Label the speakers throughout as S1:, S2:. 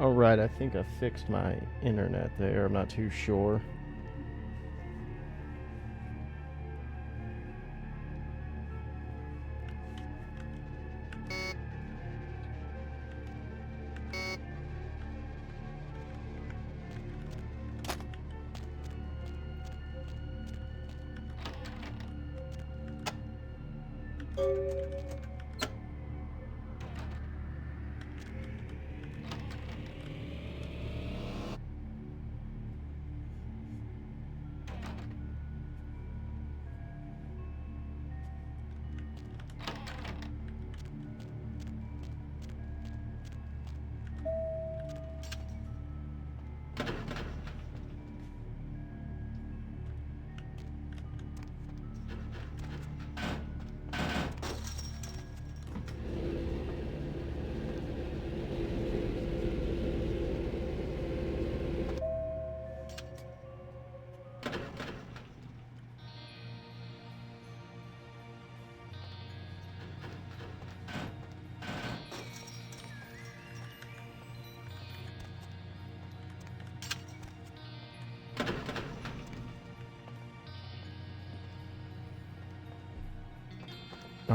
S1: Alright, I think I fixed my internet there. I'm not too sure.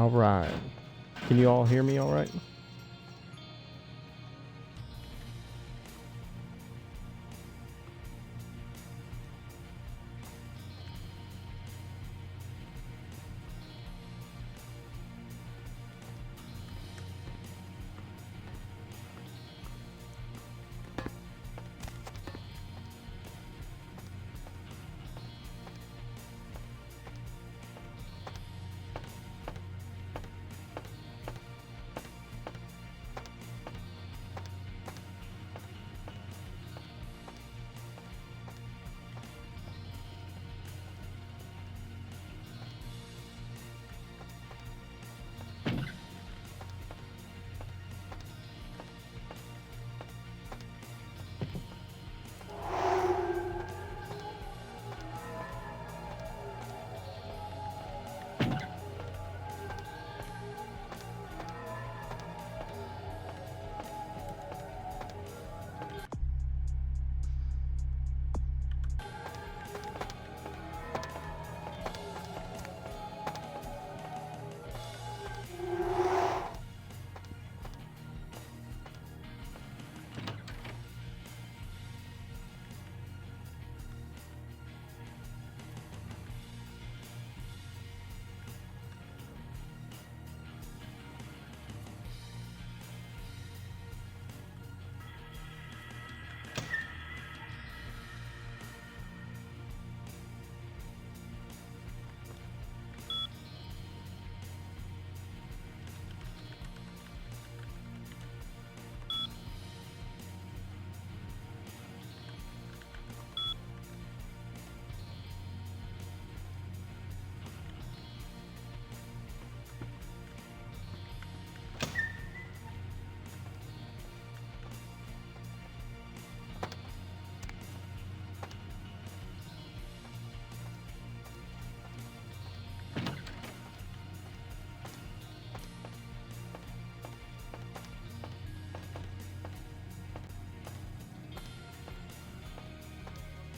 S1: Alright. Can you all hear me alright?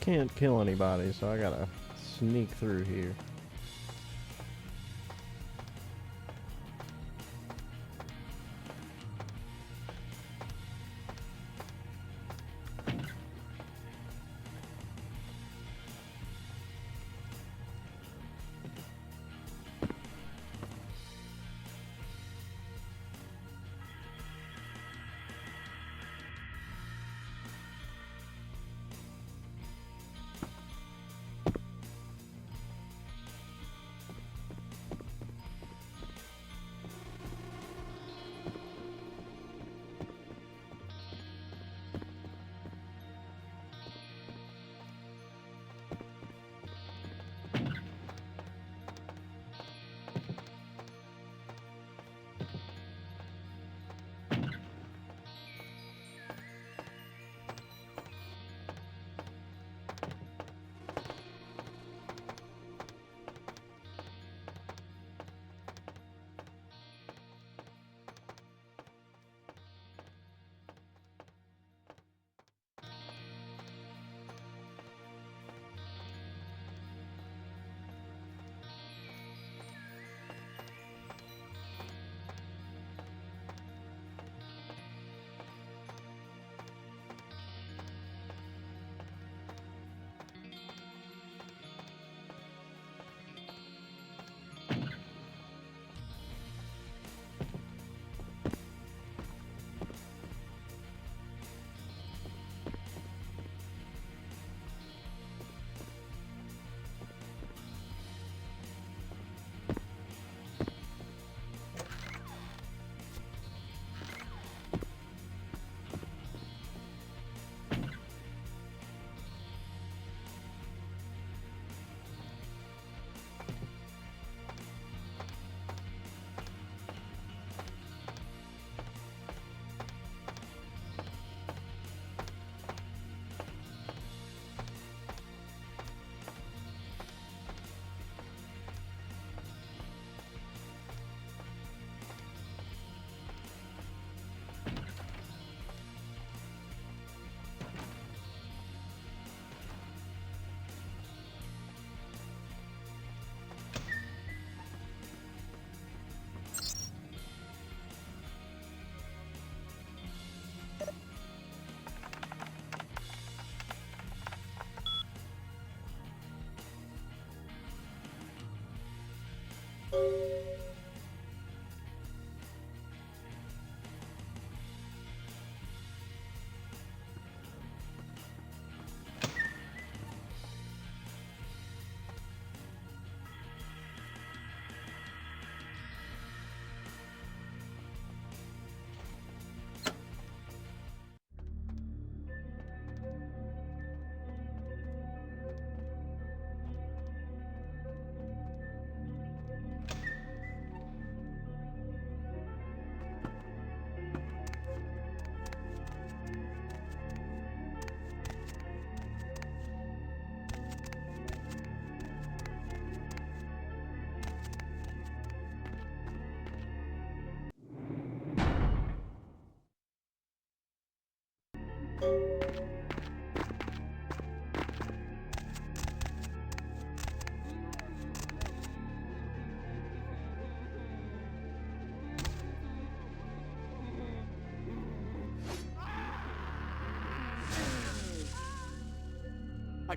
S1: Can't kill anybody, so I gotta sneak through here.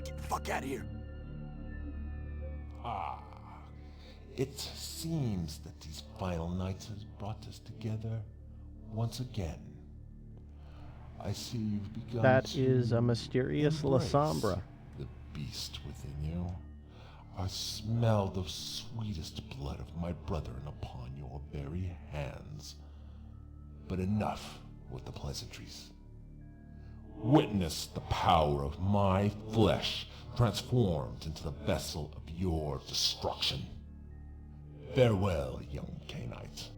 S2: Get the fuck out of here.
S3: Ah, it seems that these final nights has brought us together once again. I see you've begun
S1: That
S3: to
S1: is a mysterious La
S3: embrace
S1: Sombra.
S3: the beast within you. I smell the sweetest blood of my brethren upon your very hands. But enough with the pleasantries. Witness the power of my flesh transformed into the vessel of your destruction. Farewell, young Canite.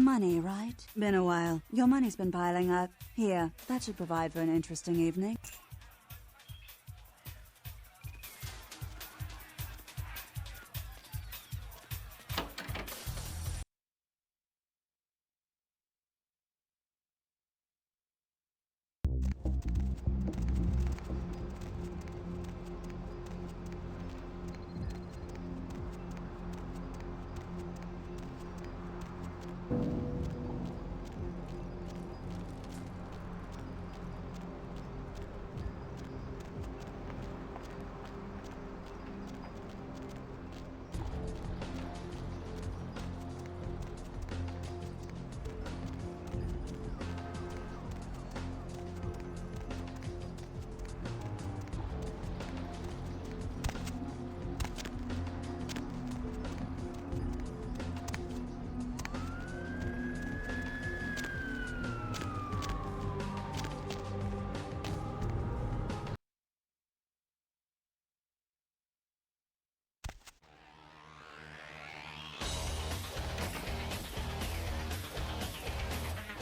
S4: Money, right? Been a while. Your money's been piling up. Here, that should provide for an interesting evening.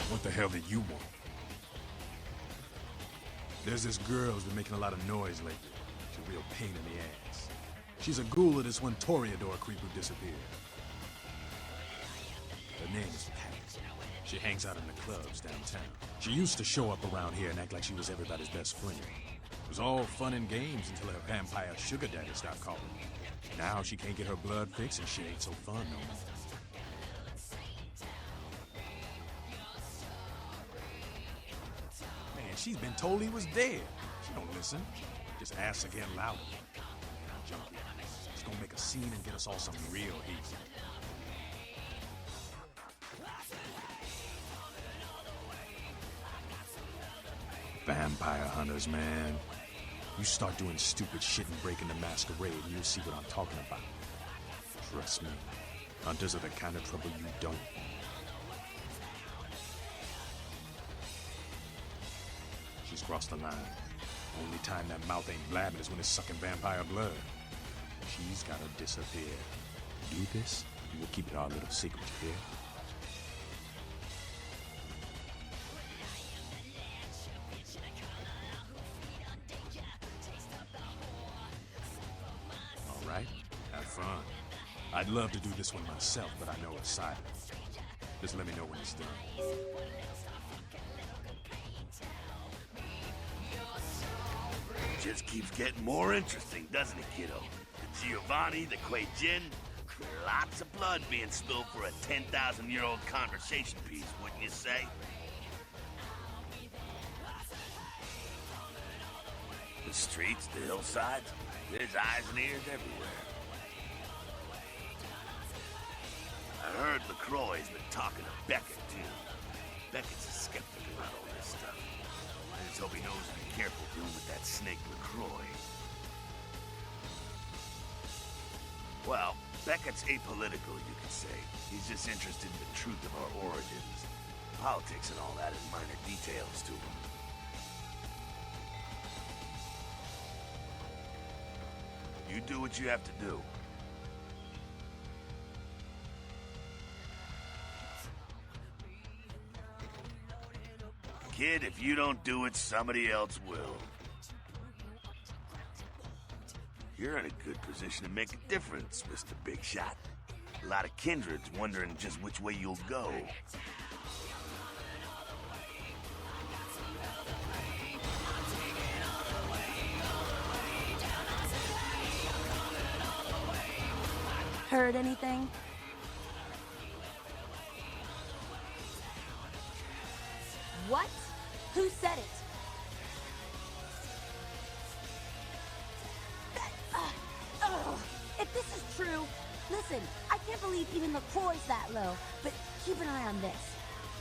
S2: What the hell did you want? There's this girl who's been making a lot of noise lately. She's a real pain in the ass. She's a ghoul of this one Toreador creep who disappeared. Her name is Pat. She hangs out in the clubs downtown. She used to show up around here and act like she was everybody's best friend. It was all fun and games until her vampire sugar daddy stopped calling. Now she can't get her blood fixed and she ain't so fun no more. Man, she's been told he was dead. She don't listen. Just asks again louder. Junkie. It's gonna make a scene and get us all some real heat. Vampire hunters, man. You start doing stupid shit and breaking the Masquerade and you'll see what I'm talking about. Trust me. Hunters are the kind of trouble you don't want. She's crossed the line. Only time that mouth ain't blabbing is when it's sucking vampire blood. She's gotta disappear. Do this, and we'll keep it our little secret here. All right, have fun. I'd love to do this one myself, but I know it's silent. Just let me know when it's done.
S5: Just keeps getting more interesting, doesn't it, kiddo? The Giovanni, the Quay Gin, lots of blood being spilled for a 10,000-year-old conversation piece, wouldn't you say? The streets, the hillsides, there's eyes and ears everywhere. I heard LaCroix's been talking to Beckett, too. Beckett's a skeptic about all this stuff. I just hope he knows to be careful dealing with that snake LaCroix. Well, Beckett's apolitical, you could say. He's just interested in the truth of our origins. Politics and all that is minor details to him. You do what you have to do. Kid, if you don't do it, somebody else will. You're in a good position to make a difference, Mr. Big Shot. A lot of kindreds wondering just which way you'll go.
S4: Heard anything?
S6: What? Who said it? If this is true, listen, I can't believe even LaCroix's that low, but keep an eye on this.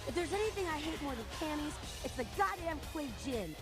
S6: If there's anything I hate more than camis, it's the goddamn Quay Gin.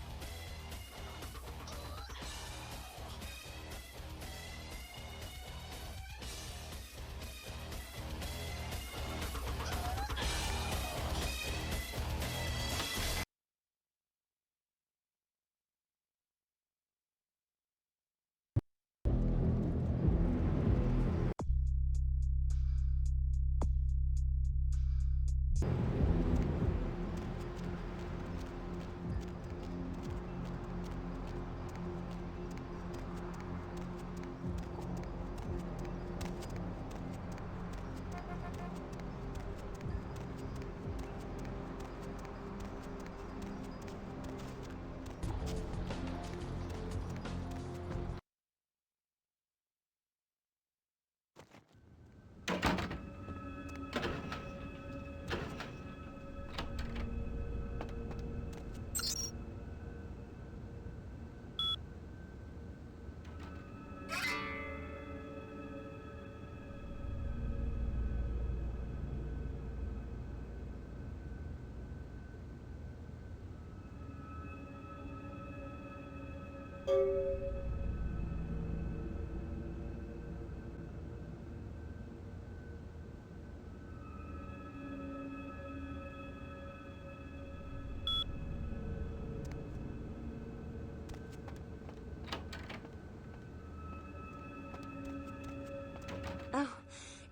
S6: Oh,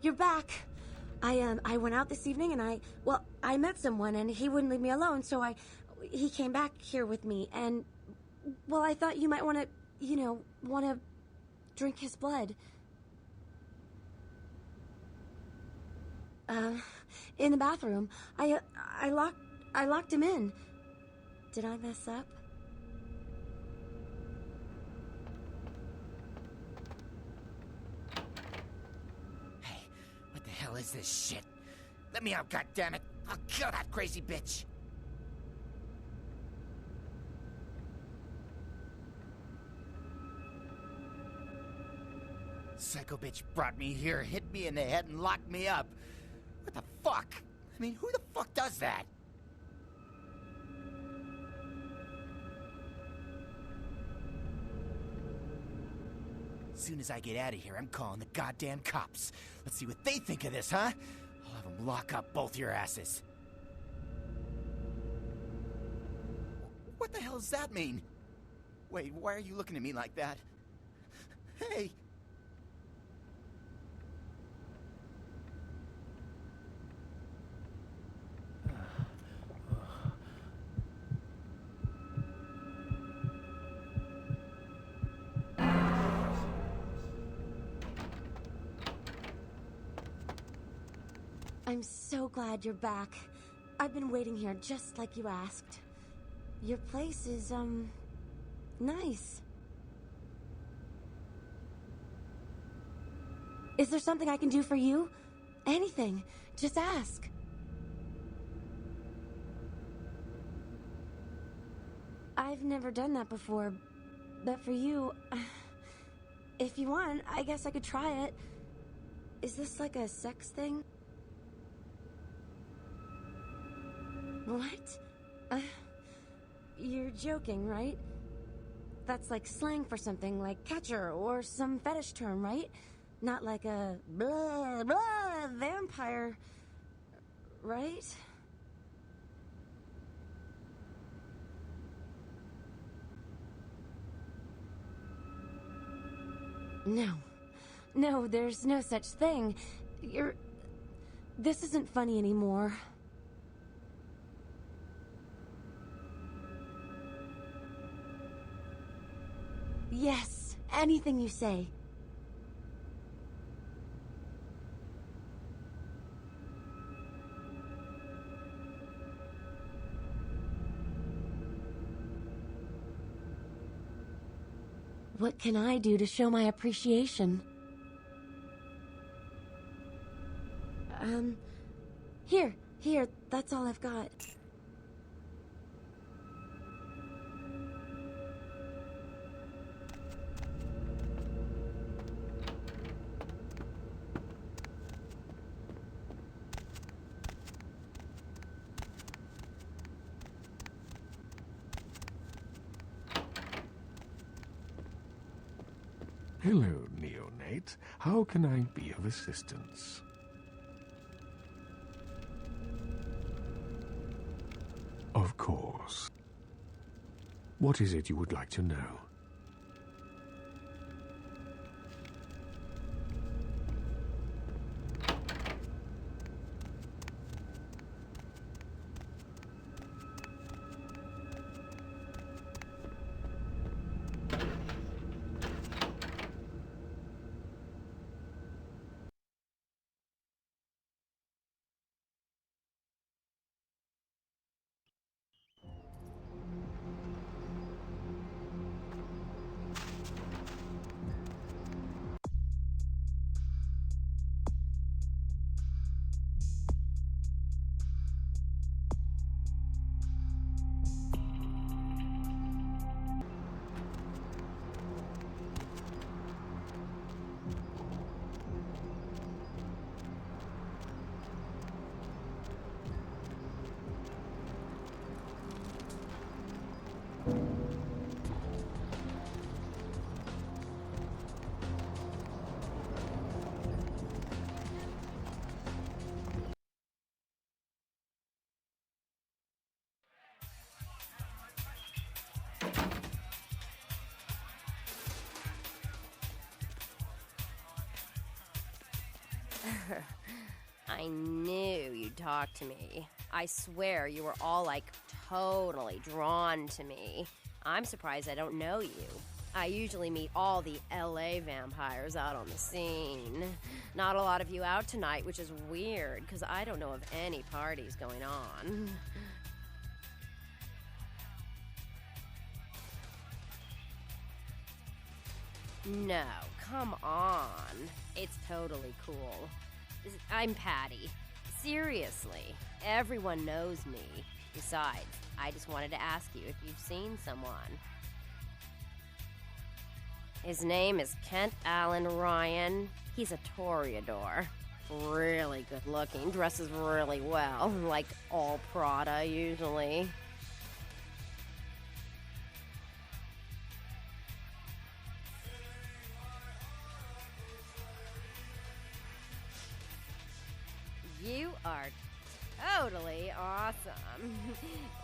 S6: you're back. I went out this evening and I met someone and he wouldn't leave me alone, so he came back here with me and, well, I thought you might want to, want to drink his blood. In the bathroom. I locked him in. Did I mess up?
S7: Hey, what the hell is this shit? Let me out, goddammit! I'll kill that crazy bitch! Psycho bitch brought me here, hit me in the head, and locked me up. What the fuck? I mean, who the fuck does that? As soon as I get out of here, I'm calling the goddamn cops. Let's see what they think of this, huh? I'll have them lock up both your asses. What the hell does that mean? Wait, why are you looking at me like that? Hey!
S6: I'm so glad you're back. I've been waiting here just like you asked. Your place is, nice. Is there something I can do for you? Anything. Just ask. I've never done that before, but for you, if you want, I guess I could try it. Is this like a sex thing? What? You're joking, right? That's like slang for something like catcher or some fetish term, right? Not like a blah, blah, vampire, right? No, there's no such thing. This isn't funny anymore. Yes, anything you say. What can I do to show my appreciation? Here, that's all I've got.
S8: Hello, neonate. How can I be of assistance? Of course. What is it you would like to know?
S9: I knew you'd talk to me. I swear you were all, like, totally drawn to me. I'm surprised I don't know you. I usually meet all the LA vampires out on the scene. Not a lot of you out tonight, which is weird, because I don't know of any parties going on. No, come on. It's totally cool. I'm Patty. Seriously, everyone knows me. Besides, I just wanted to ask you if you've seen someone. His name is Kent Allen Ryan. He's a toreador. Really good looking, dresses really well, like all Prada usually. You are totally awesome.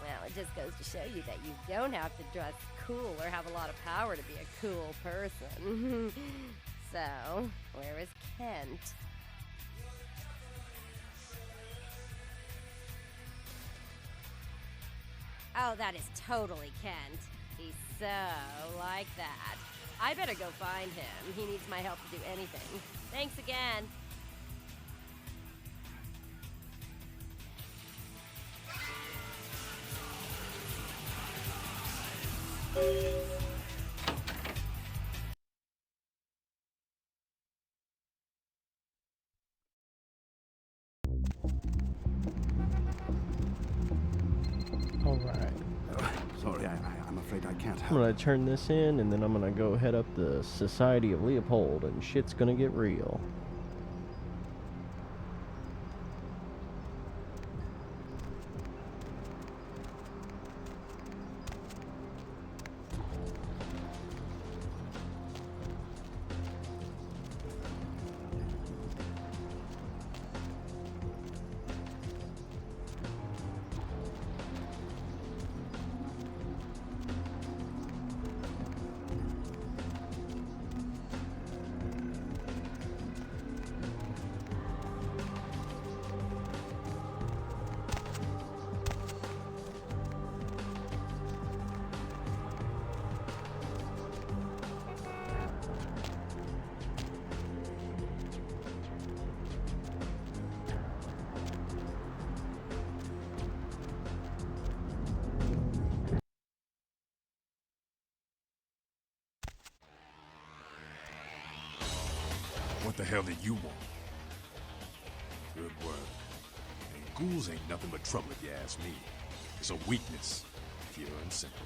S9: Well, it just goes to show you that you don't have to dress cool or have a lot of power to be a cool person. So, where is Kent? Oh, that is totally Kent. He's so like that. I better go find him. He needs my help to do anything. Thanks again.
S1: Alright.
S10: Sorry, I'm afraid I can't
S1: I'm
S10: help.
S1: gonna turn this in, and then I'm gonna go head up the Society of Leopold, and shit's gonna get real.
S2: What the hell did you want? Good work. And ghouls ain't nothing but trouble if you ask me. It's a weakness, pure and simple.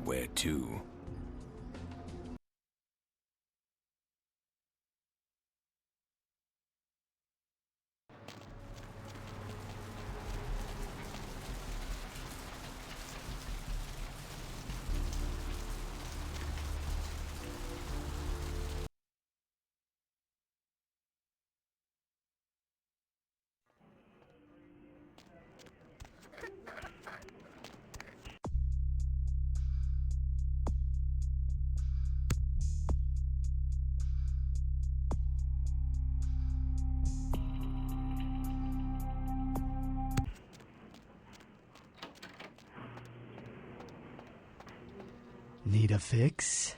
S10: Where to?
S11: Need a fix?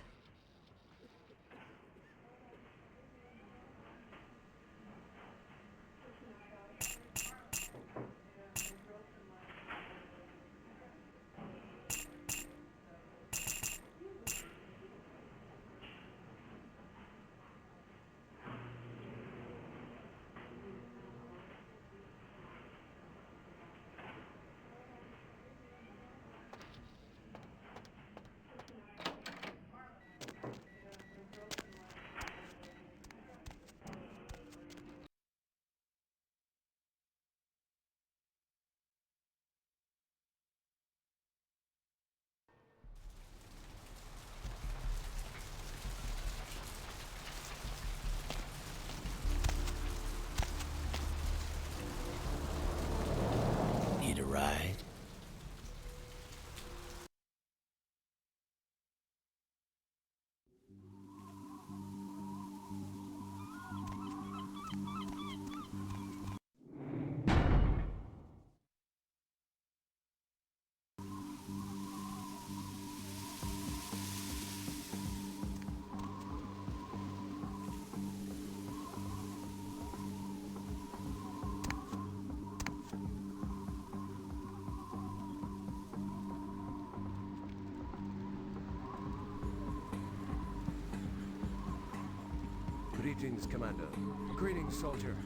S12: Greetings, Commander. Greetings, soldier.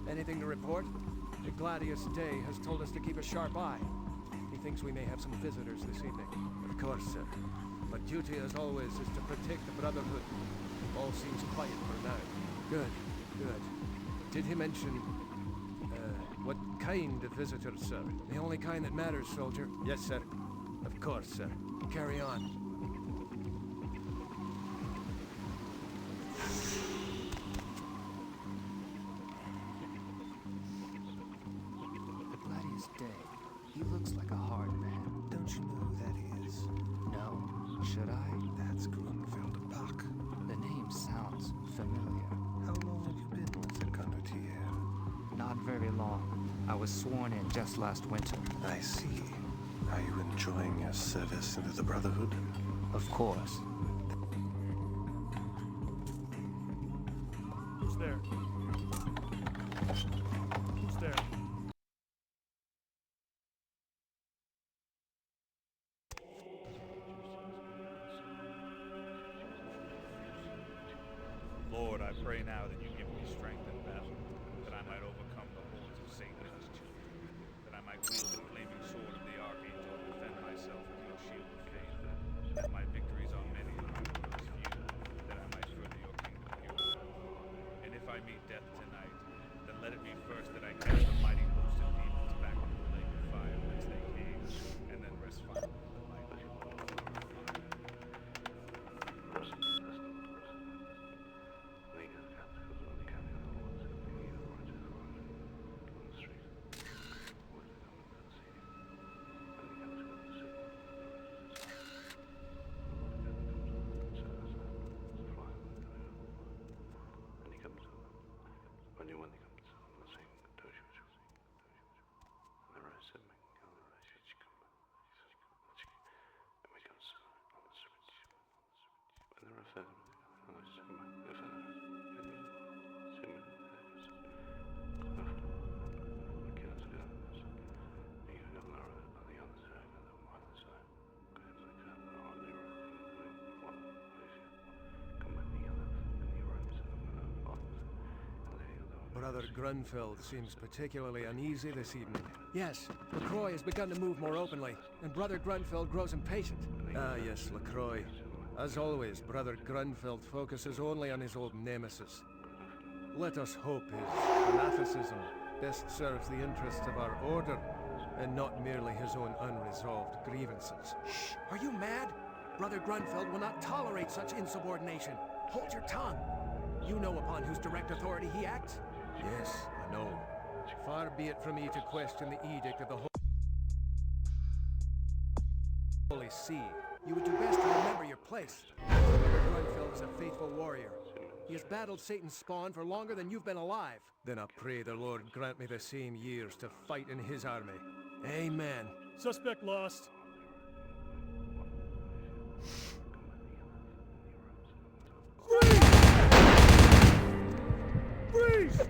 S12: Anything to report? The Gladius Day has told us to keep a sharp eye. He thinks we may have some visitors this evening. Of course, sir. My duty, as always, is to protect the Brotherhood. All seems quiet for now. Good, good. Did he mention, what kind of visitor, sir? The only kind that matters, soldier. Yes, sir. Of course, sir. Carry on.
S13: The Gladius Day. He looks like a hard man.
S12: Don't you know who that is?
S13: No. Should I?
S12: That's Grunfeld Bach.
S13: The name sounds familiar.
S12: How long have you been with the Condottiere?
S13: Not very long. I was sworn in just last winter.
S12: I see. Are you enjoying your service into the Brotherhood?
S13: Of course.
S12: Who's there? Who's there?
S14: Lord, I pray now that you give me strength in battle, that I might overcome the hordes of Satan and his children, that I might wield the flaming sword of the Archangel and defend myself with your shield of faith, that my victories are many and my wounds few, that I might further your kingdom here. And if I meet death tonight, then let it be first that I cast a mighty host of demons back into the lake of fire whence they came, and then rest finally in the light of your
S12: Brother Grunfeld seems particularly uneasy this evening. Yes, LaCroix has begun to move more openly, and Brother Grunfeld grows impatient. Ah, yes, LaCroix. As always, Brother Grunfeld focuses only on his old nemesis. Let us hope his fanaticism best serves the interests of our order, and not merely his own unresolved grievances. Shh! Are you mad? Brother Grunfeld will not tolerate such insubordination. Hold your tongue. You know upon whose direct authority he acts? Yes, I know. Far be it from me to question the edict of the Holy See. You would do best to remember your place. Brother Grunfeld is a faithful warrior. He has battled Satan's spawn for longer than you've been alive. Then I pray the Lord grant me the same years to fight in his army. Amen.
S15: Suspect lost.
S12: Freeze! Freeze!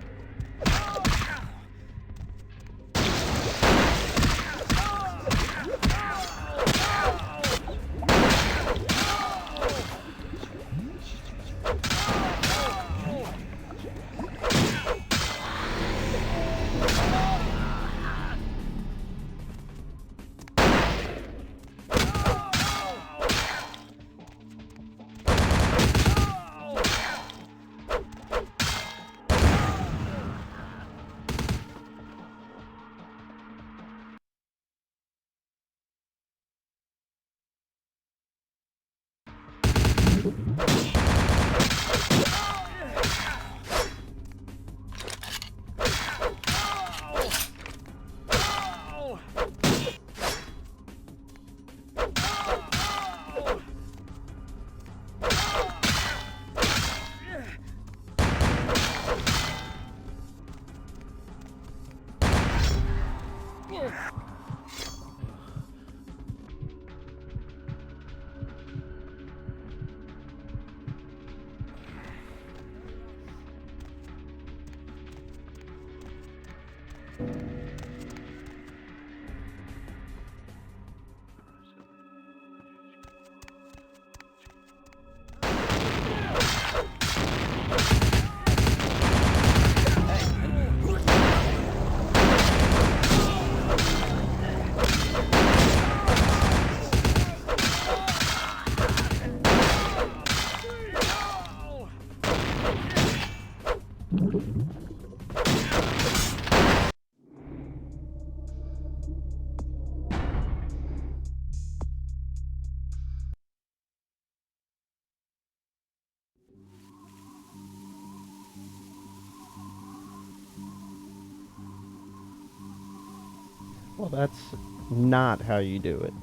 S1: Well, that's not how you do it.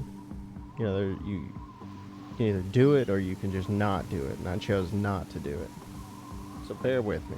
S1: You know, you can either do it or you can just not do it, and I chose not to do it. So bear with me.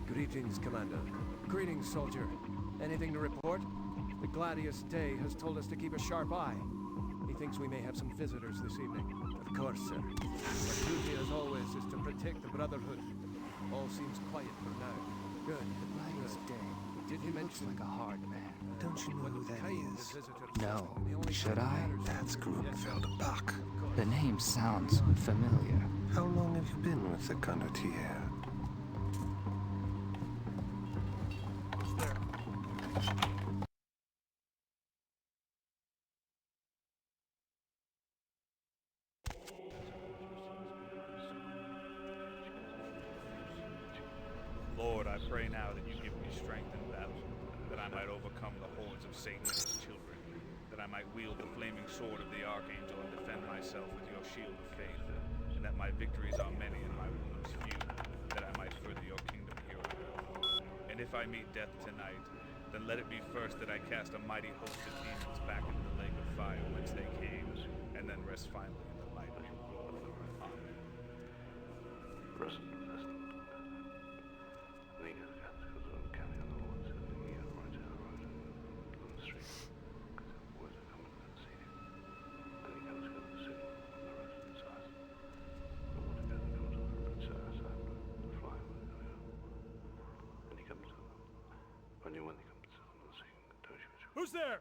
S12: Greetings, Commander. Greetings, soldier. Anything to report? The Gladius Day has told us to keep a sharp eye. He thinks we may have some visitors this evening. Of course, sir. Our duty, as always, is to protect the Brotherhood. All seems quiet for now. Good.
S13: The Gladius Day.
S12: Did he mention
S13: like a hard man.
S15: Don't you know who that is?
S13: No. Should I?
S15: That's Grunfeld Bach.
S13: The name sounds familiar.
S15: How long have you been with the Condottiere?
S14: Lord, I pray now that you give me strength in battle, that I might overcome the hordes of Satan and his children, that I might wield the flaming sword of the Archangel and defend myself with your shield of faith, and that my victories are many and my wounds few, that I might further your kingdom here on earth. And if I meet death tonight, then let it be first that I cast a mighty host of demons back into the lake of fire whence they came, and then rest finally in the light of your glory. Amen.
S12: Who's there?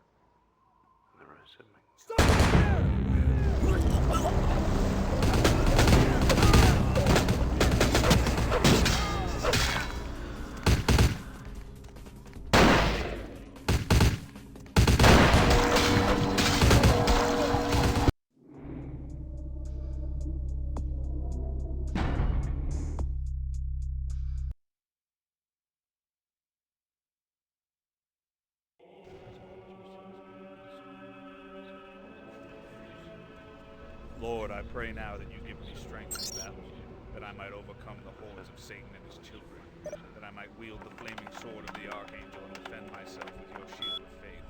S14: Lord, I pray now that you give me strength in battle, that I might overcome the hordes of Satan and his children, that I might wield the flaming sword of the Archangel and defend myself with your shield of faith,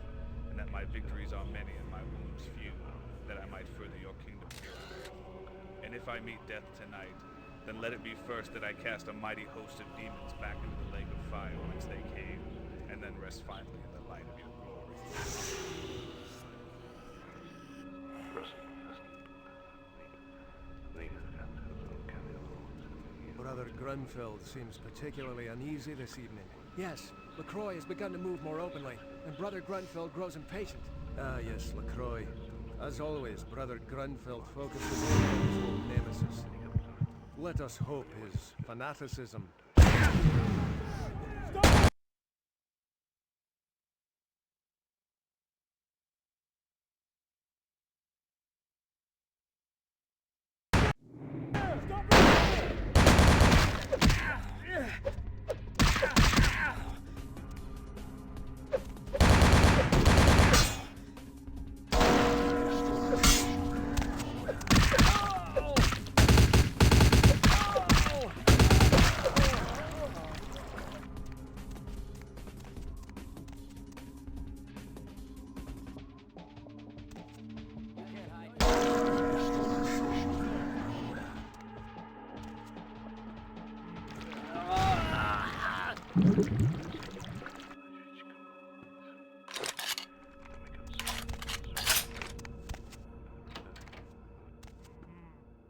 S14: and that my victories are many and my wounds few, that I might further your kingdom here on earth. And if I meet death tonight, then let it be first that I cast a mighty host of demons back into the lake of fire whence they came, and then rest finally in the light of your glory.
S12: Brother Grunfeld seems particularly uneasy this evening. Yes, LaCroix has begun to move more openly, and Brother Grunfeld grows impatient. Ah, yes, LaCroix. As always, Brother Grunfeld focuses on his old nemesis. Let us hope his fanaticism. Who's there?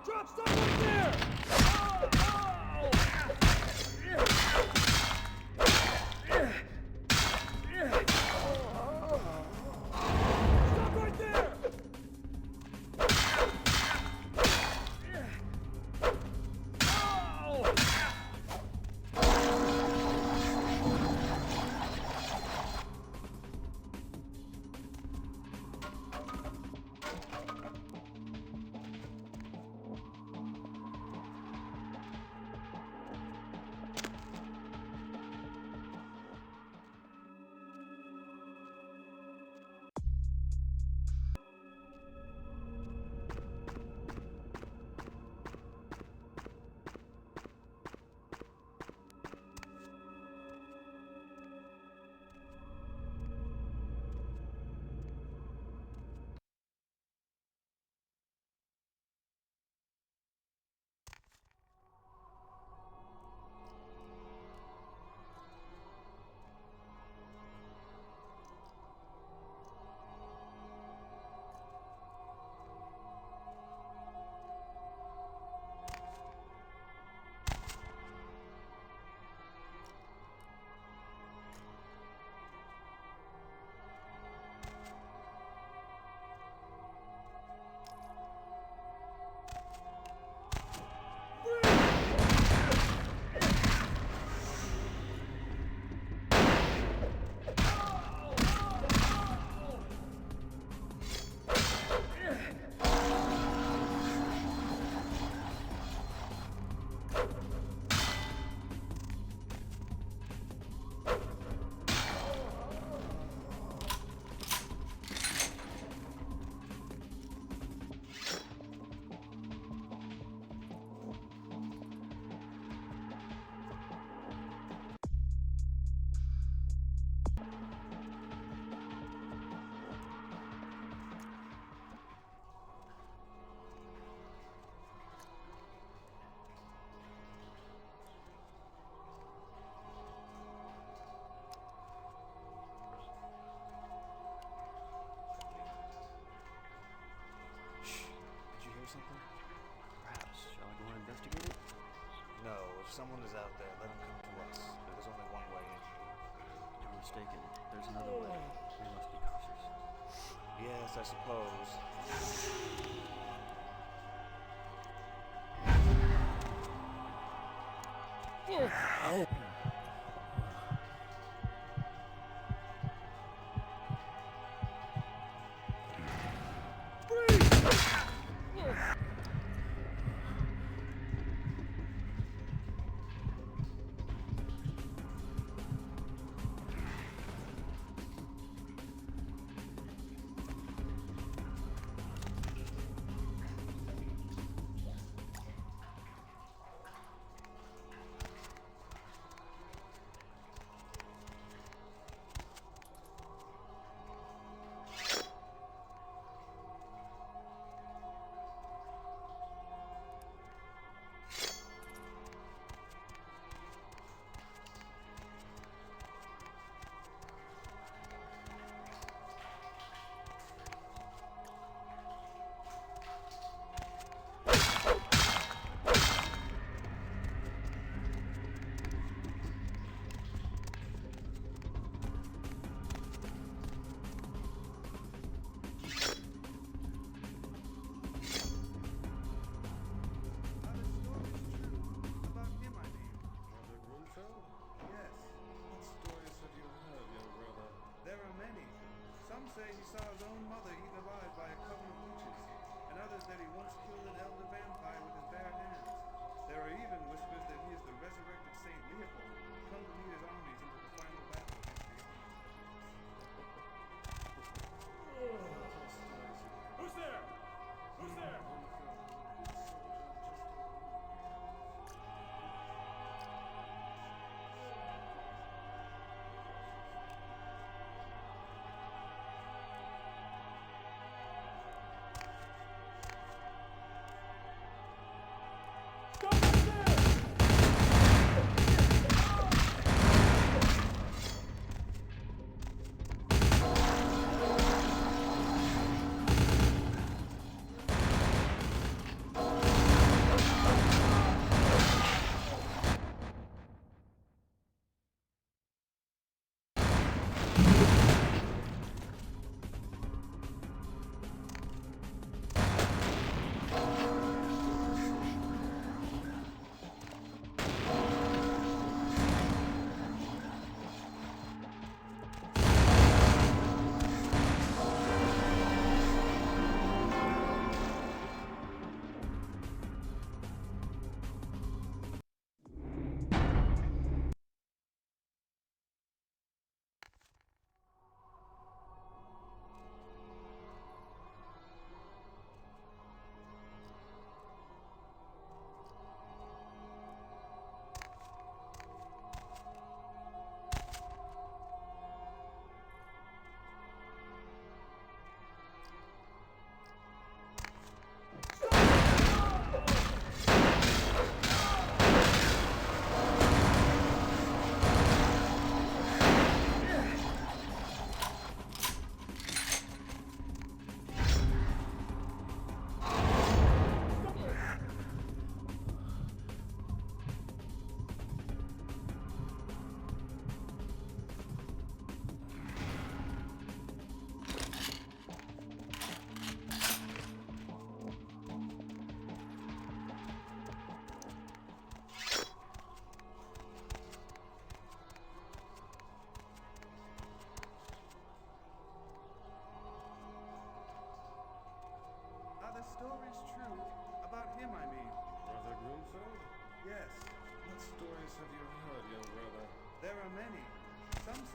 S12: Drop, stop right there! Stop right there!
S13: Something? Perhaps. Shall I go and investigate it?
S16: No, if someone is out there, let them come to us. There's only one way in.
S13: You're mistaken. There's another way. We must be cautious.
S16: Yes, I suppose.
S17: Say he saw his own mother eaten alive by a coven of witches, and others that he once killed an elder vampire with his bare hands. There are even whispers that he is the resurrected Saint Leopold, come to lead his armies into the final battle against the enemy.
S12: Who's there? Who's there?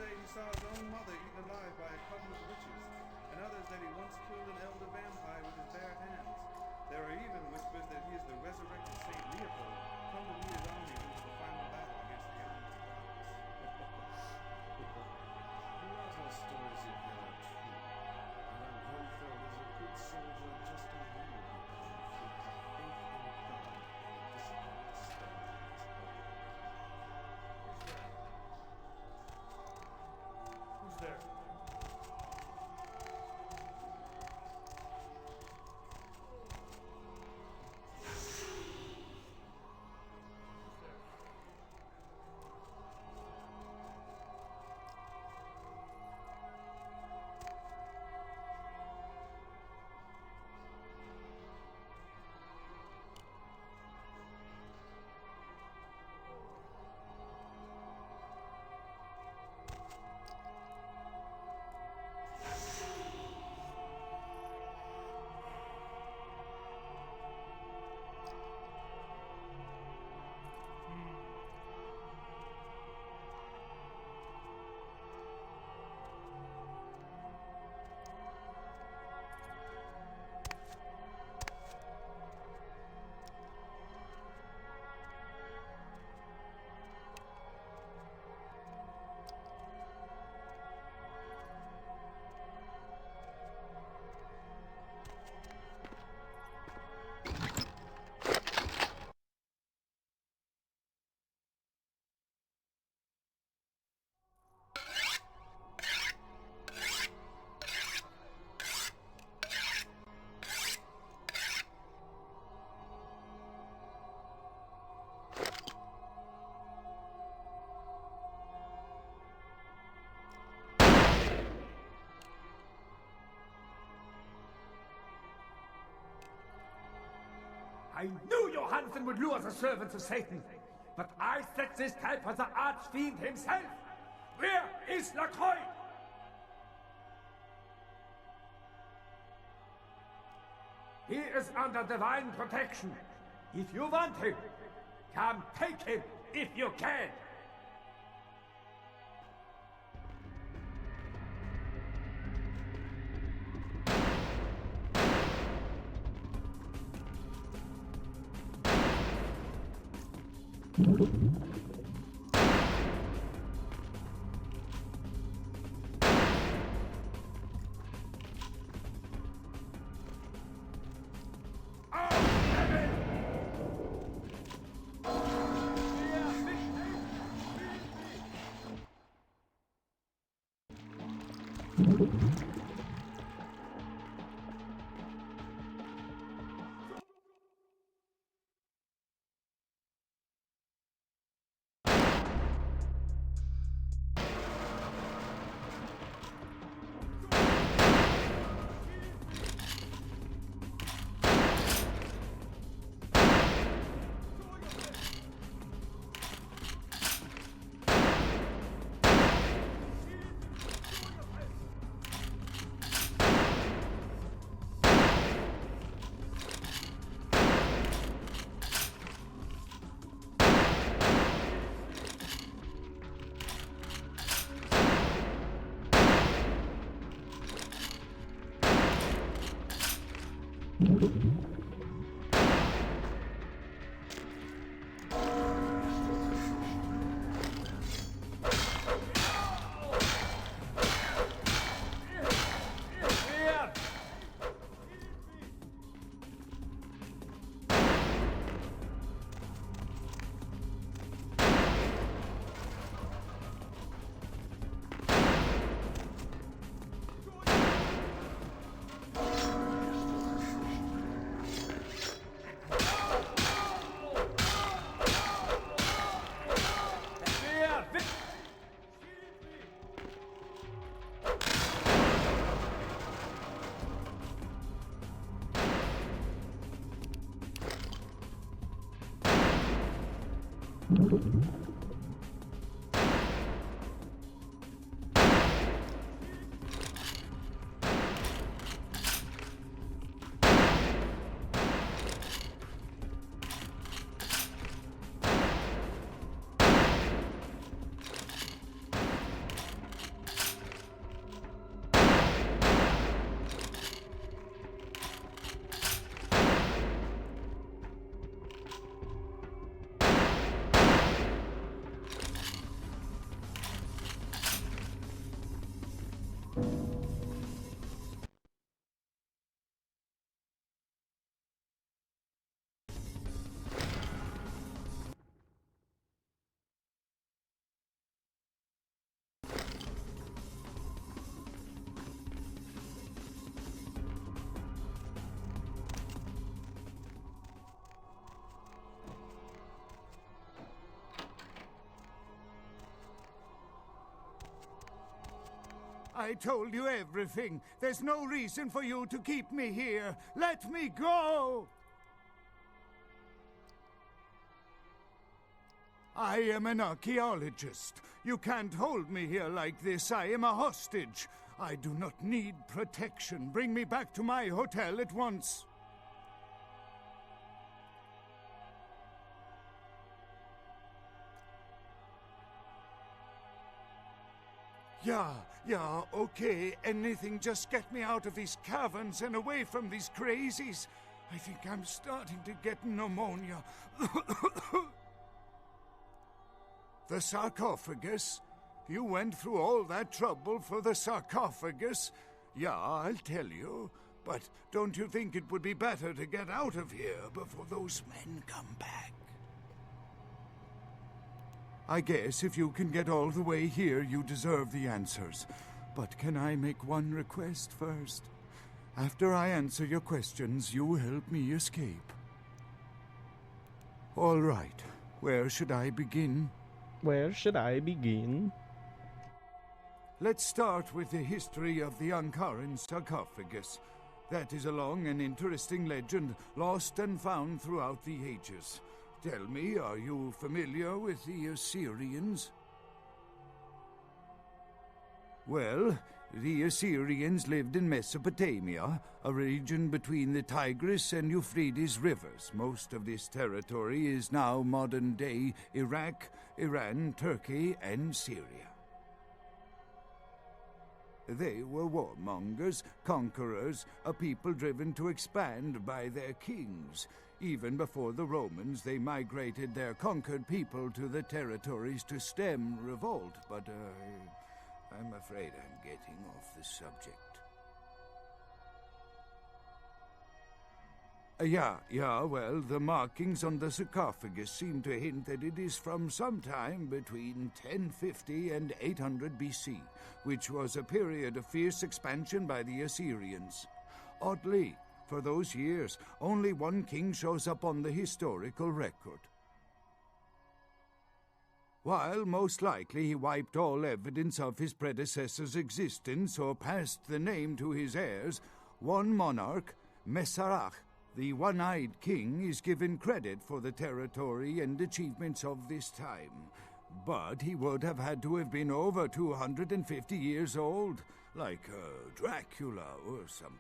S17: say he saw his own mother eaten alive by a coven of witches, and others that he once killed an elder vampire with his bare hands. There are even whispers that he is the resurrected Saint Leopold, come to lead his army into the final battle against the armies of darkness.
S15: A lot of stories you hear are true. Grunfeld is a good soldier just as you will become if you have faith in God and the discipline to stand in his own.
S17: Who's there?
S18: I knew Johansen would lure the servants of Satan, but I set this trap for the archfiend himself. Where is Lacroix? He is under divine protection. If you want him, come take him if you can.
S19: I told you everything. There's no reason for you to keep me here. Let me go! I am an archaeologist. You can't hold me here like this. I am a hostage. I do not need protection. Bring me back to my hotel at once. Yeah, okay. Anything, just get me out of these caverns and away from these crazies. I think I'm starting to get pneumonia. The sarcophagus? You went through all that trouble for the sarcophagus? Yeah, I'll tell you. But don't you think it would be better to get out of here before those men come back? I guess if you can get all the way here, you deserve the answers. But can I make one request first? After I answer your questions, you help me escape. All right. Where should I begin?
S1: Where should I begin?
S19: Let's start with the history of the Ankaran sarcophagus. That is a long and interesting legend, lost and found throughout the ages. Tell me, are you familiar with the Assyrians? Well, the Assyrians lived in Mesopotamia, a region between the Tigris and Euphrates rivers. Most of this territory is now modern-day Iraq, Iran, Turkey, and Syria. They were warmongers, conquerors, a people driven to expand by their kings. Even before the Romans, they migrated their conquered people to the territories to stem revolt, but I'm afraid I'm getting off the subject. Well, the markings on the sarcophagus seem to hint that it is from sometime between 1050 and 800 BC, which was a period of fierce expansion by the Assyrians. Oddly, for those years, only one king shows up on the historical record. While most likely he wiped all evidence of his predecessor's existence or passed the name to his heirs, one monarch, Masquerade, the one-eyed king, is given credit for the territory and achievements of this time. But he would have had to have been over 250 years old, like Dracula or something.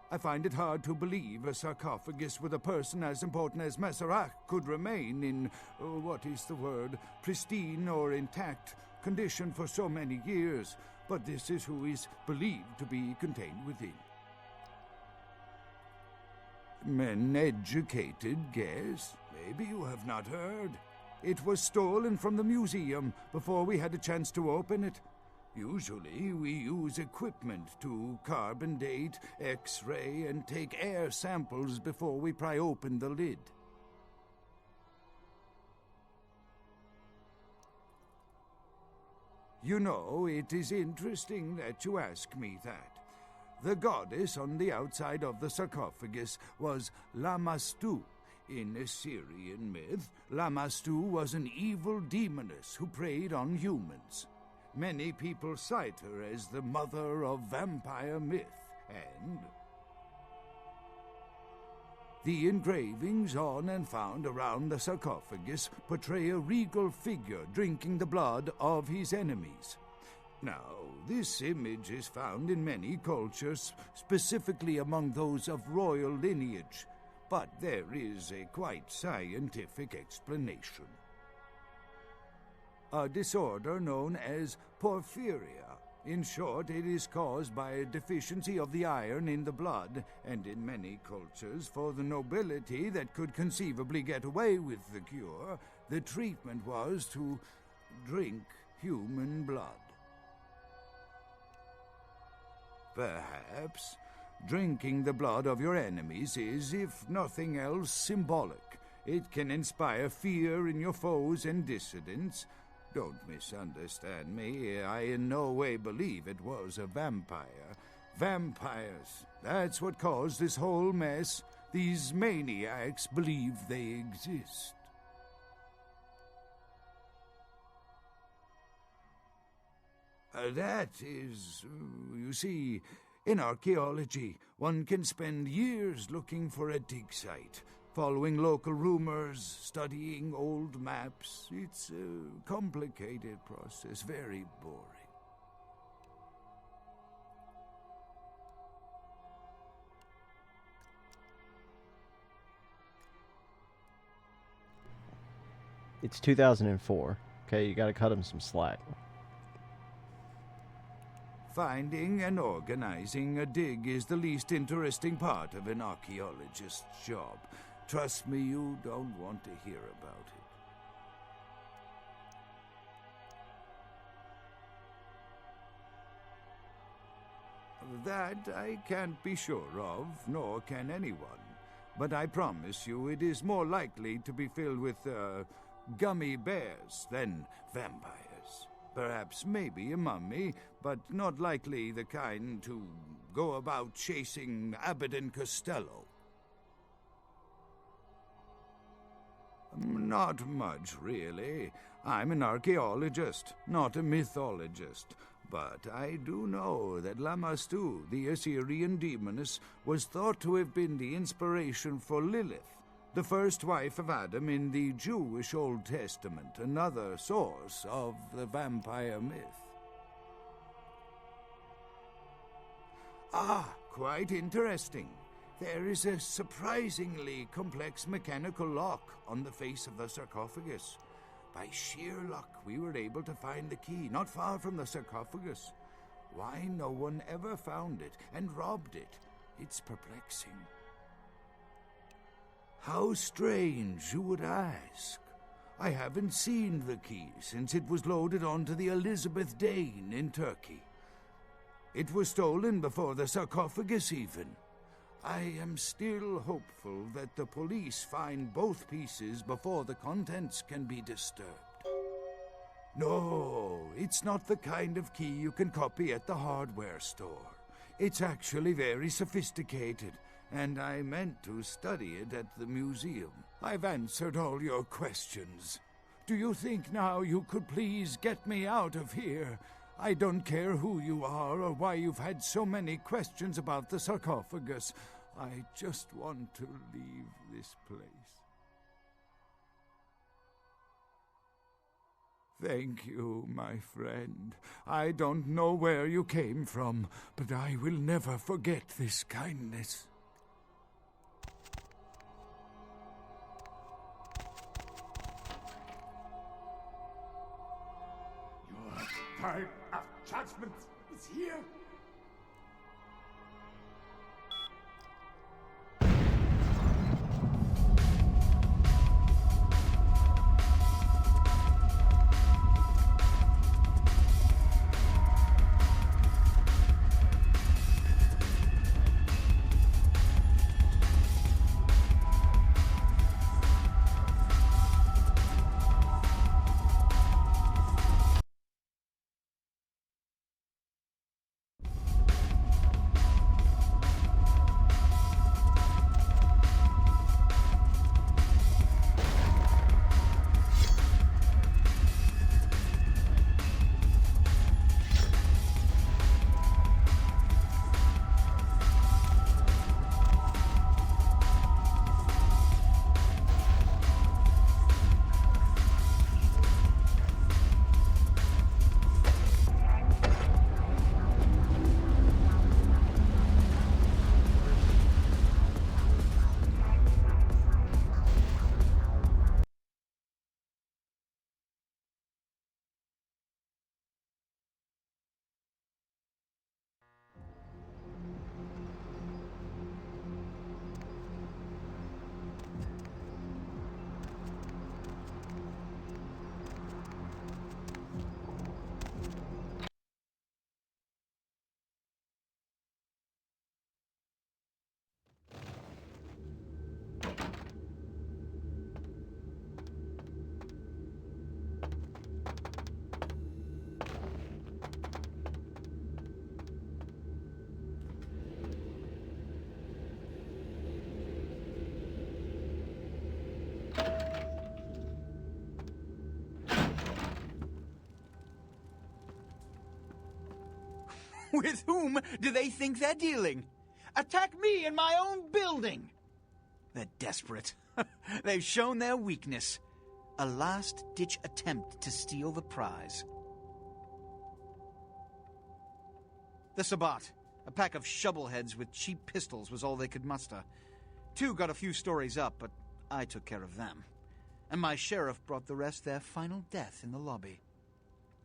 S19: I find it hard to believe a sarcophagus with a person as important as Masquerade could remain in, pristine or intact condition for so many years, but this is who is believed to be contained within. Men educated guess. Maybe you have not heard. It was stolen from the museum before we had a chance to open it. Usually, we use equipment to carbon date, X-ray, and take air samples before we pry open the lid. You know, it is interesting that you ask me that. The goddess on the outside of the sarcophagus was Lamastu. In Assyrian myth, Lamastu was an evil demoness who preyed on humans. Many people cite her as the mother of vampire myth, and the engravings on and found around the sarcophagus portray a regal figure drinking the blood of his enemies. Now, this image is found in many cultures, specifically among those of royal lineage, but there is a quite scientific explanation. A disorder known as porphyria. In short, it is caused by a deficiency of the iron in the blood, and in many cultures, for the nobility that could conceivably get away with the cure, the treatment was to drink human blood. Perhaps drinking the blood of your enemies is, if nothing else, symbolic. It can inspire fear in your foes and dissidents. Don't misunderstand me. I in no way believe it was a vampire. Vampires, that's what caused this whole mess. These maniacs believe they exist. That is, you see, in archaeology, one can spend years looking for a dig site, following local rumors, studying old maps. It's a complicated process, very boring.
S1: It's 2004. Okay, you gotta cut him some slack.
S19: Finding and organizing a dig is the least interesting part of an archaeologist's job. Trust me, you don't want to hear about it. That I can't be sure of, nor can anyone. But I promise you it is more likely to be filled with, gummy bears than vampires. Perhaps maybe a mummy, but not likely the kind to go about chasing Abbott and Costello. Not much, really. I'm an archaeologist, not a mythologist. But I do know that Lamastu, the Assyrian demoness, was thought to have been the inspiration for Lilith, the first wife of Adam in the Jewish Old Testament, another source of the vampire myth. Ah, quite interesting. There is a surprisingly complex mechanical lock on the face of the sarcophagus. By sheer luck, we were able to find the key not far from the sarcophagus. Why no one ever found it and robbed it? It's perplexing. How strange, you would ask. I haven't seen the key since it was loaded onto the Elizabeth Dane in Turkey. It was stolen before the sarcophagus even. I am still hopeful that the police find both pieces before the contents can be disturbed. No, it's not the kind of key you can copy at the hardware store. It's actually very sophisticated, and I meant to study it at the museum. I've answered all your questions. Do you think now you could please get me out of here? I don't care who you are or why you've had so many questions about the sarcophagus. I just want to leave this place. Thank you, my friend. I don't know where you came from, but I will never forget this kindness.
S18: Your time of judgment is here.
S7: With whom do they think they're dealing? Attack me in my own building! They're desperate. They've shown their weakness. A last-ditch attempt to steal the prize. The Sabbat. A pack of shovelheads with cheap pistols was all they could muster. 2 got a few stories up, but I took care of them. And my sheriff brought the rest their final death in the lobby.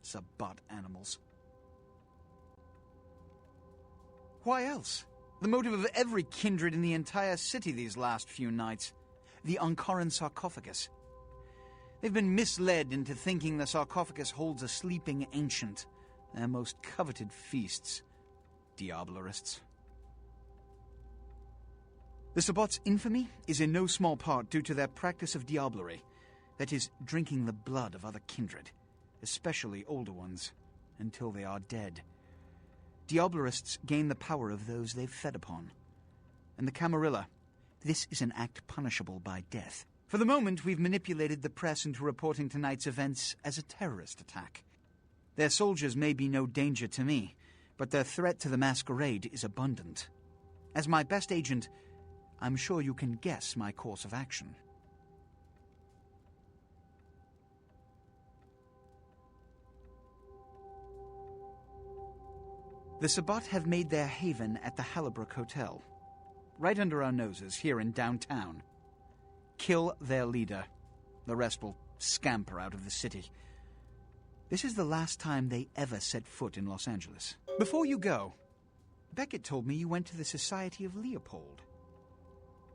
S7: Sabbat animals. Why else? The motive of every kindred in the entire city these last few nights. The Ankaran sarcophagus. They've been misled into thinking the sarcophagus holds a sleeping ancient. Their most coveted feasts. Diablerists. The Sabbat's infamy is in no small part due to their practice of diablerie. That is, drinking the blood of other kindred, especially older ones, until they are dead. Diablerists gain the power of those they've fed upon. And the Camarilla, this is an act punishable by death. For the moment, we've manipulated the press into reporting tonight's events as a terrorist attack. Their soldiers may be no danger to me, but their threat to the Masquerade is abundant. As my best agent, I'm sure you can guess my course of action. The Sabbat have made their haven at the Hallibrook Hotel, right under our noses here in downtown. Kill their leader. The rest will scamper out of the city. This is the last time they ever set foot in Los Angeles. Before you go, Beckett told me you went to the Society of Leopold.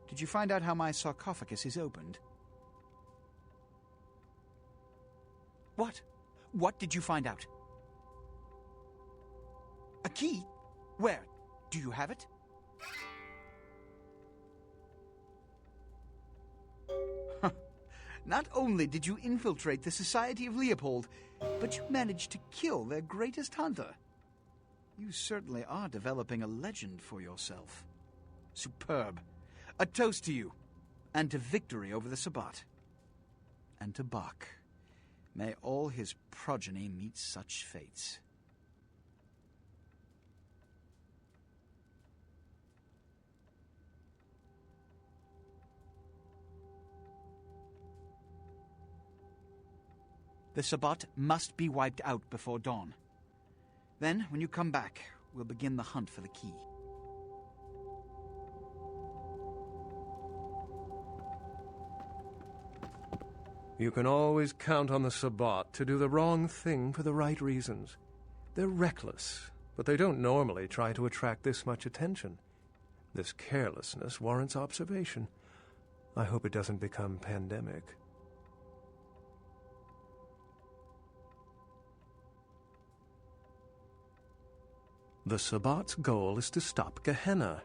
S7: Did you find out how my sarcophagus is opened? What? What did you find out? A key? Where? Do you have it? Not only did you infiltrate the Society of Leopold, but you managed to kill their greatest hunter. You certainly are developing a legend for yourself. Superb. A toast to you, and to victory over the Sabbat. And to Bach. May all his progeny meet such fates. The Sabbat must be wiped out before dawn. Then, when you come back, we'll begin the hunt for the key.
S8: You can always count on the Sabbat to do the wrong thing for the right reasons. They're reckless, but they don't normally try to attract this much attention. This carelessness warrants observation. I hope it doesn't become pandemic. The Sabbat's goal is to stop Gehenna,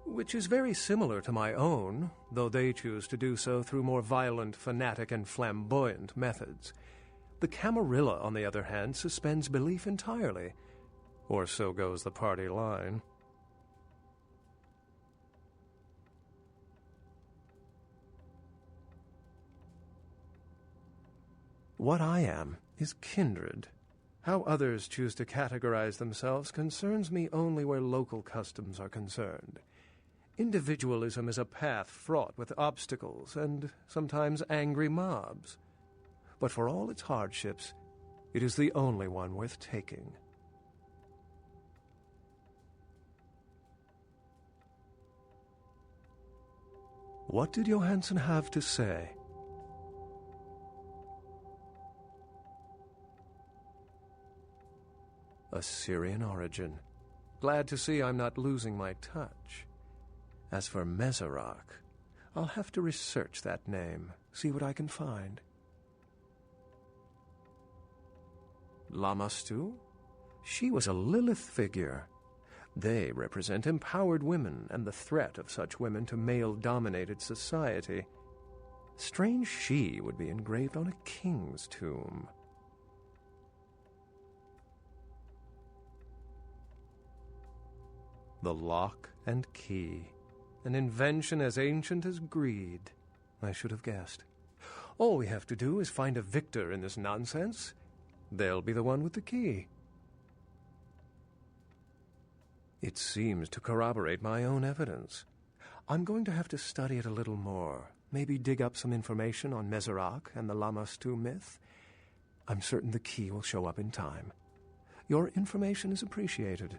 S8: which is very similar to my own, though they choose to do so through more violent, fanatic, and flamboyant methods. The Camarilla, on the other hand, suspends belief entirely, or so goes the party line. What I am is kindred. How others choose to categorize themselves concerns me only where local customs are concerned. Individualism is a path fraught with obstacles and sometimes angry mobs. But for all its hardships, it is the only one worth taking. What did Johansson have to say? Assyrian origin. Glad to see I'm not losing my touch. As for Mesarak, I'll have to research that name, see what I can find. Lamastu? She was a Lilith figure. They represent empowered women and the threat of such women to male-dominated society. Strange she would be engraved on a king's tomb. The lock and key. An invention as ancient as greed. I should have guessed. All we have to do is find a victor in this nonsense. They'll be the one with the key. It seems to corroborate my own evidence. I'm going to have to study it a little more. Maybe dig up some information on Masquerade and the Lammastu myth. I'm certain the key will show up in time. Your information is appreciated.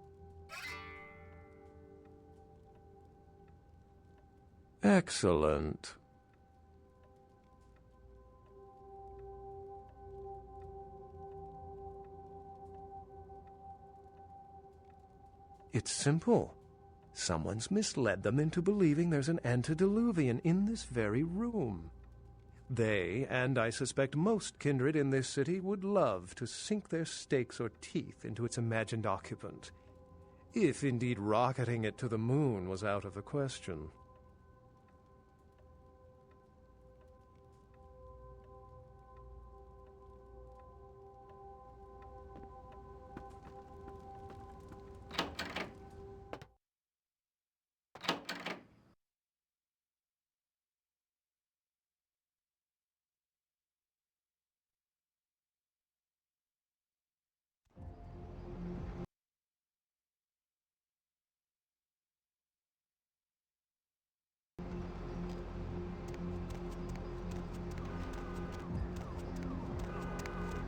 S8: Excellent. It's simple. Someone's misled them into believing there's an antediluvian in this very room. They, and I suspect most kindred in this city, would love to sink their stakes or teeth into its imagined occupant, if indeed rocketing it to the moon was out of the question.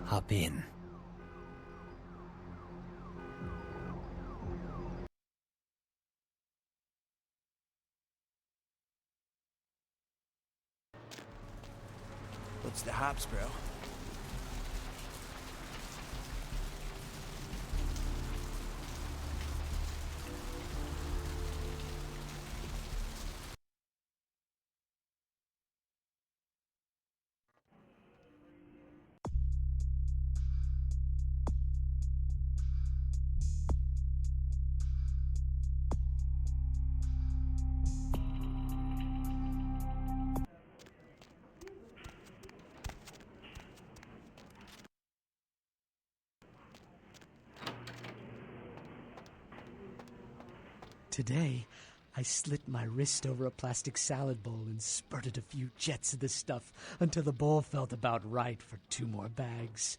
S11: Hop in.
S10: What's the hops, bro?
S11: Today, I slit my wrist over a plastic salad bowl and spurted a few jets of the stuff until the bowl felt about right for 2 more bags.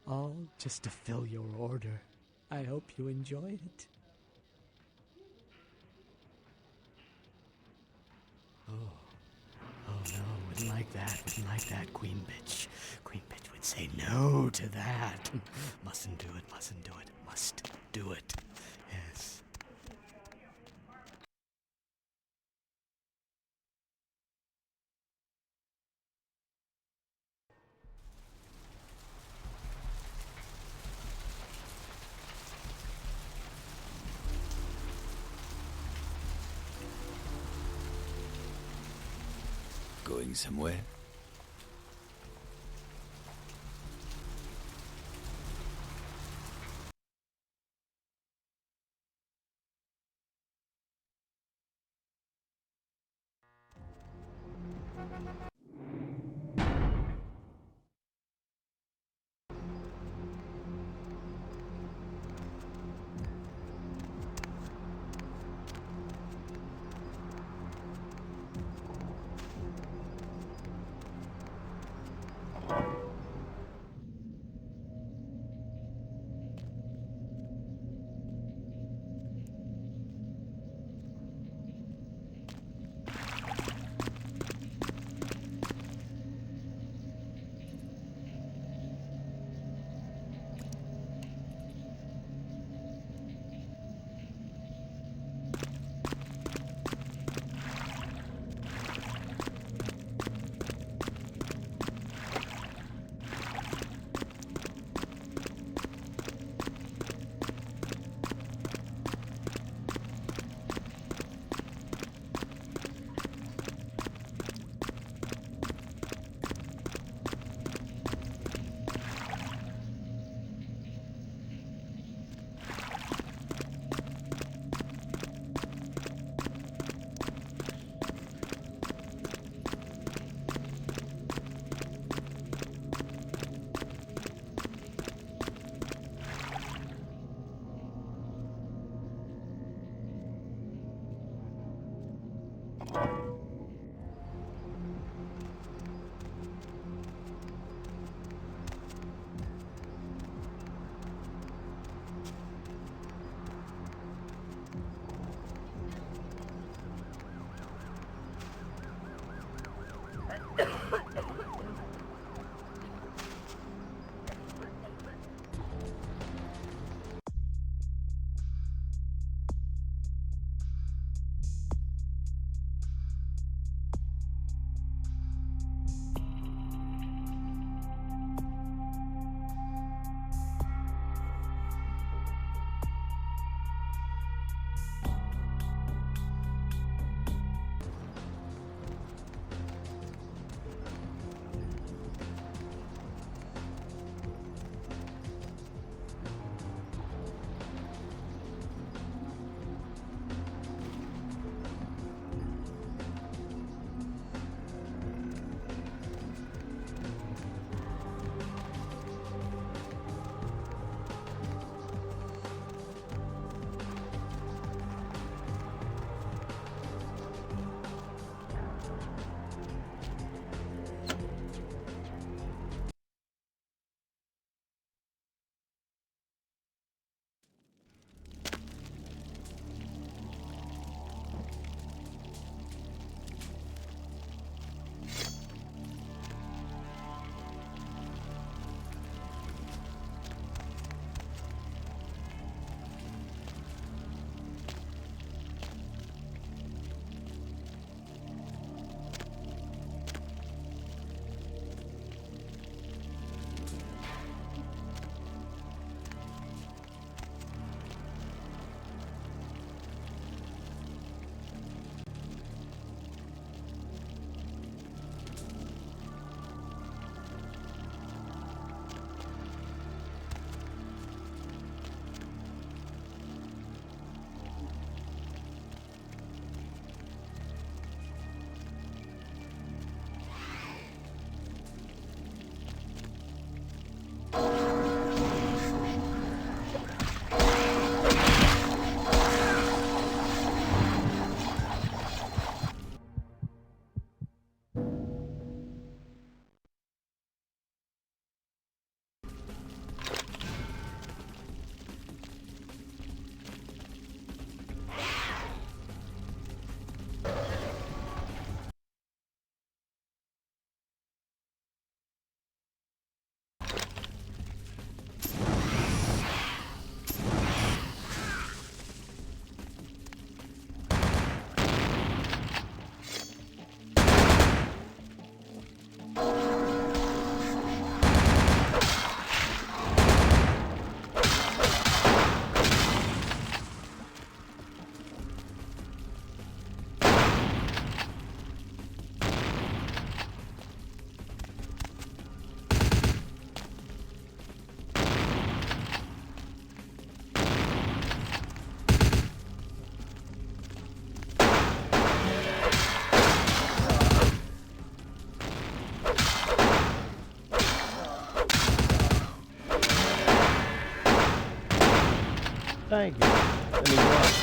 S11: All just to fill your order. I hope you enjoy it. Oh no, wouldn't like that, Queen Bitch. Queen Bitch would say no to that. Mustn't do it, must do it. Yes.
S10: Going somewhere?
S1: Thank you. That means a lot.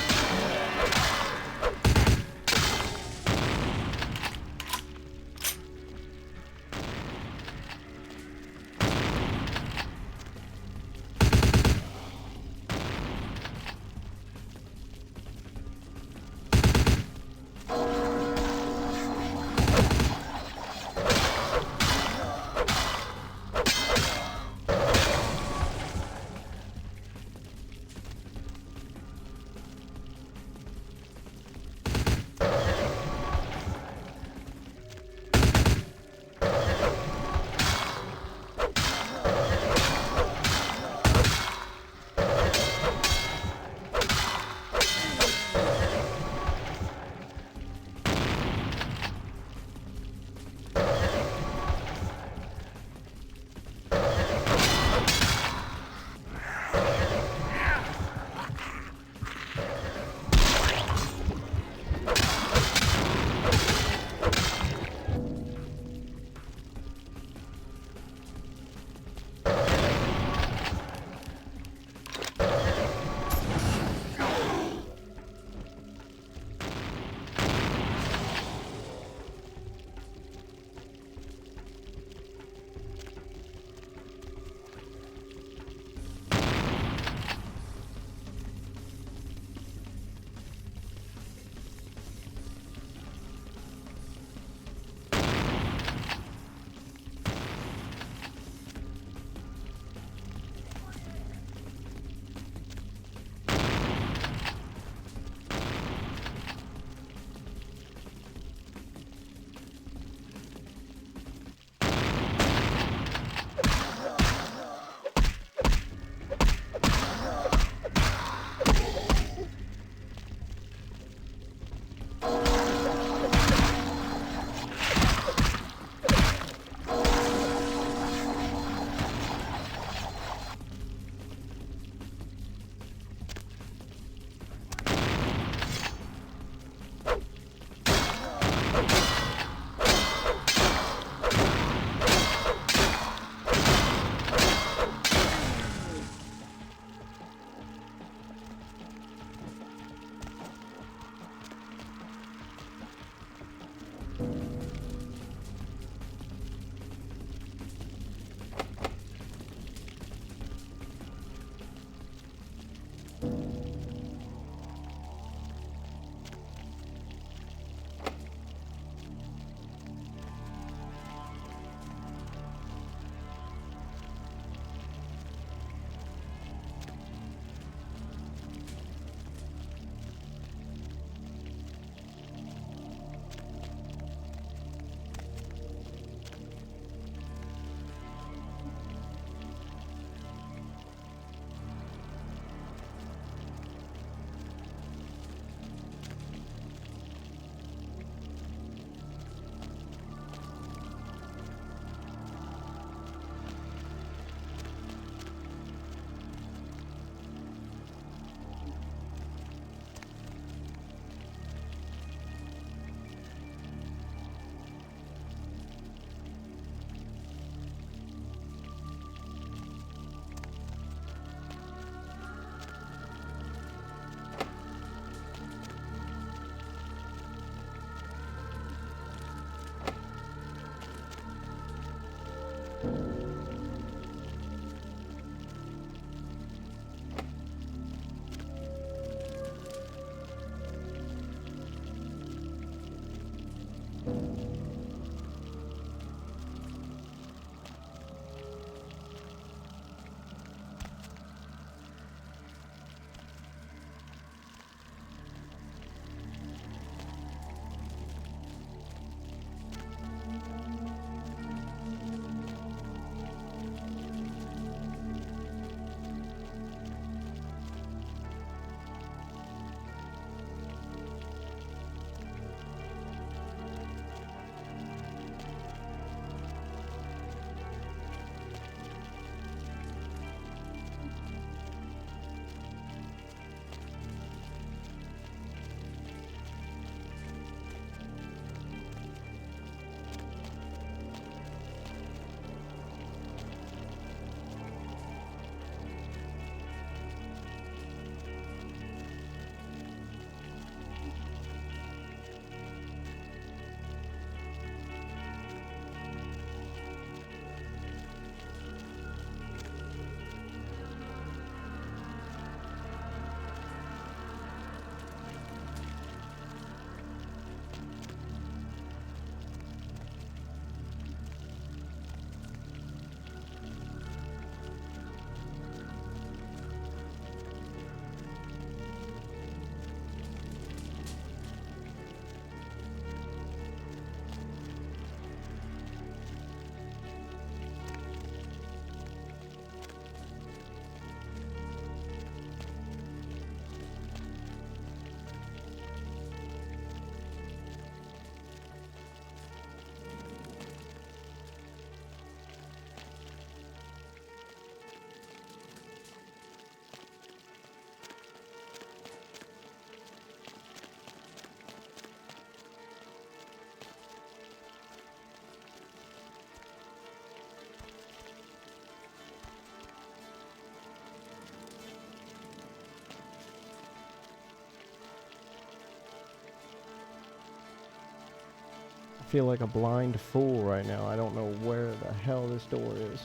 S1: feel like a blind fool right now. I don't know where the hell this door is.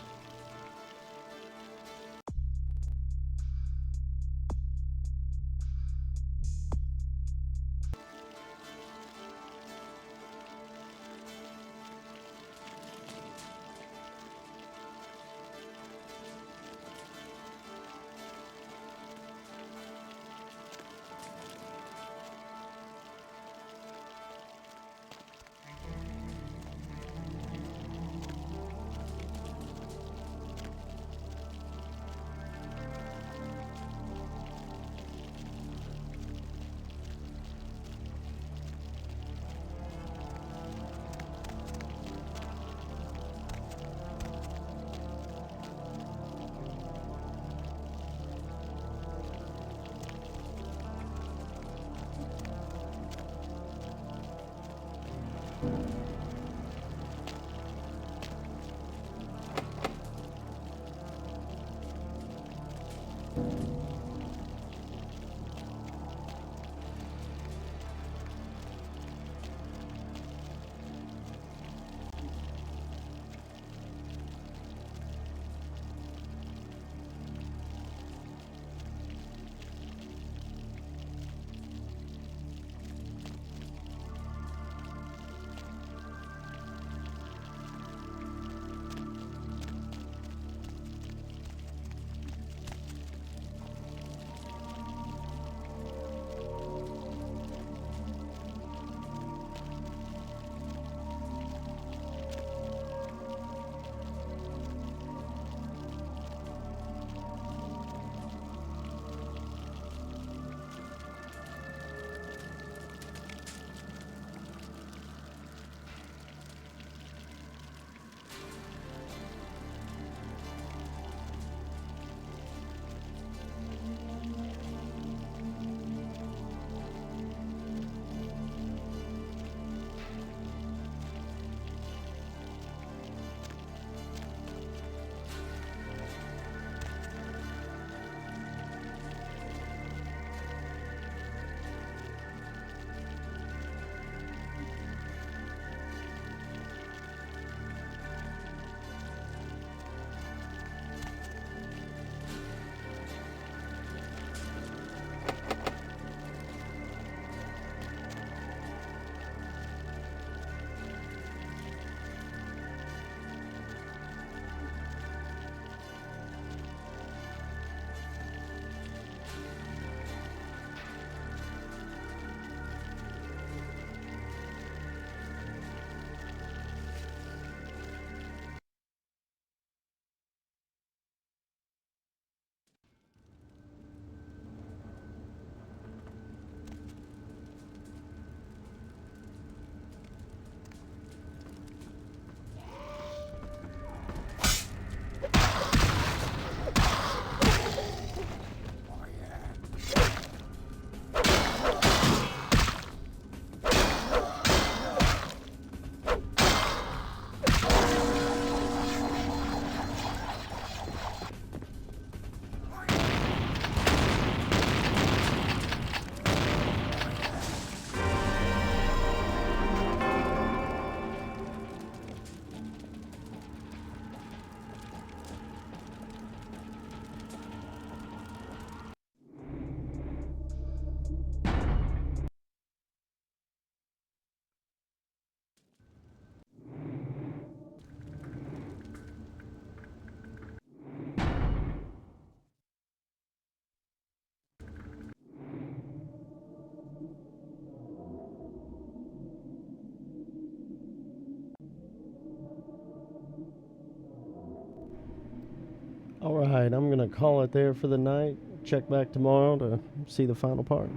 S1: Alright, I'm gonna call it there for the night. Check back tomorrow to see the final part.